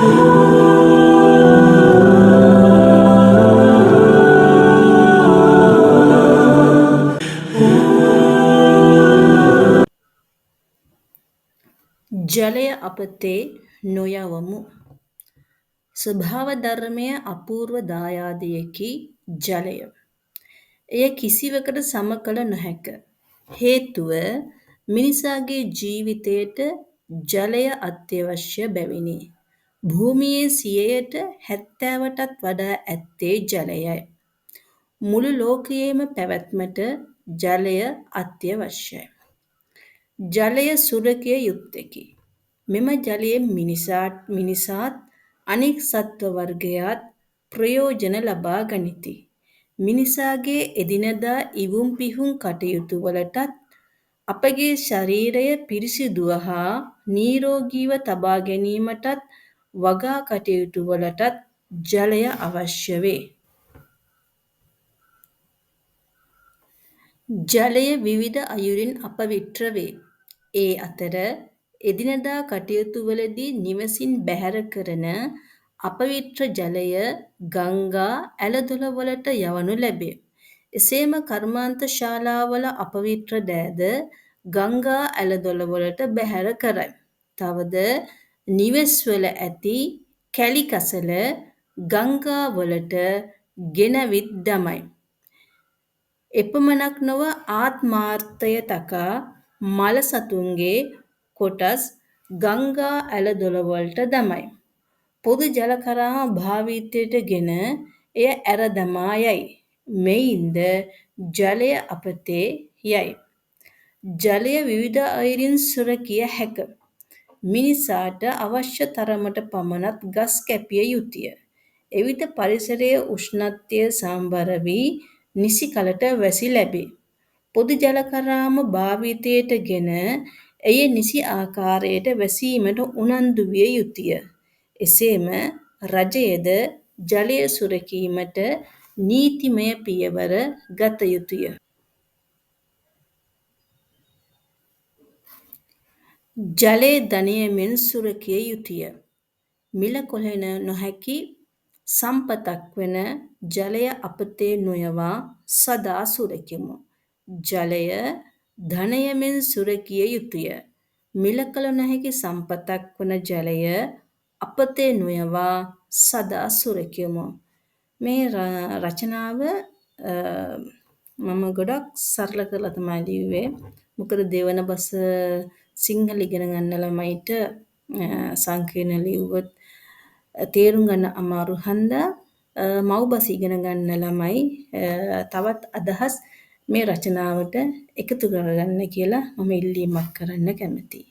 ජලය අපතේ නොයවමු. ස්වභාව ධර්මය අපූර්ව දායාදයකි ජලය. එය කිසිවකට සම කළ නොහැක. හේතුව මිනිසාගේ ජීවිතයට ජලය අත්‍යවශ්‍ය බැවිනි. භූමියේ 70%ටත් වඩා ඇත්තේ ජලයයි. මුළු ලෝකයේම පැවැත්මට ජලය අත්‍යවශ්‍යයි. ජලය සුරකිය යුත්තකි. මෙම ජලයෙන් මිනිසාත් අනෙක් සත්ව වර්ගයාත් ප්‍රයෝජන ලබා ගනිති. මිනිසාගේ එදිනෙදා ඉවුම් පිහුම් කටයුතු වලටත් අපගේ ශරීරය පිරිසිදුව හා නිරෝගීව තබා ගැනීමටත් වගා කටයුතු වලටත් ජලය අවශ්‍ය වේ. ජලය විවිධ අයුරින් අපවිත්‍ර වේ. ඒ අතර එදිනෙදා කටයුතුවලදී නිවසින් බැහැර කරන අපවිත්‍ර ජලය ගංගා ඇලදොල වලට යවනු ලැබේ. එසේම කර්මාන්ත ශාලාවල අපවිත්‍ර දෑද ගංගා ඇලදොල වලට බැහැර කරයි. තවද නිවෙස්වල ඇති කැලි කසල ගංගා වලට ගෙනවිත් දමයි. එපමණක් නොව ආත්මාර්ථය තකා මල සතුන්ගේ කොටස් ගංගා ඇලදොල වලට දමයි. පොදු ජල කරා භාවිතයට ගෙන එය ඇර දමා යයි. මෙයින්ද ජලය අපතේ යයි. ජලය විවිධ අයුරින් සුරැකිය හැක. මිනිසාට අවශ්‍ය තරමට පමණක් ගස් කැපිය යුතුය. එවිට පරිසරයේ උෂ්ණත්වය සමබර වී නිසි කලට වැසි ලැබේ. පොදු ජල කරාම භාවිතයට ගෙන එය නිසි ආකාරයට වැසීමට උනන්දු විය යුතුය. එසේම රජයද ජලය සුරැකීමට නීතිමය පියවර ගත යුතුය. ජලය ධනයමෙන් සුරැකිය යුතුය. මිල කොළ නොහැකි සම්පතක් වන ජලය අපතේ නොයවා සදා සුරැකිමු. ජලය ධනයමෙන් සුරැකිය යුතුය. මිල කළ නොහැකි සම්පතක් වන ජලය අපතේ නොයවා සදා සුරැකිමු. මේ රචනාව මම ගොඩක් සරල කරලා තමයි ලිව්වේ. මොකද දෙවන බස සිංහල ඉගෙන ගන්න ළමයිට සංකීර්ණ ලිව්වොත් තේරුම් ගන්න අමාරු හන්දා මව් බස ඉගෙන ගන්න ළමයි තවත් අදහස් මේ රචනාවට එකතු කරගන්න කියලා මම ඉල්ලීමක් කරන්න කැමතියි.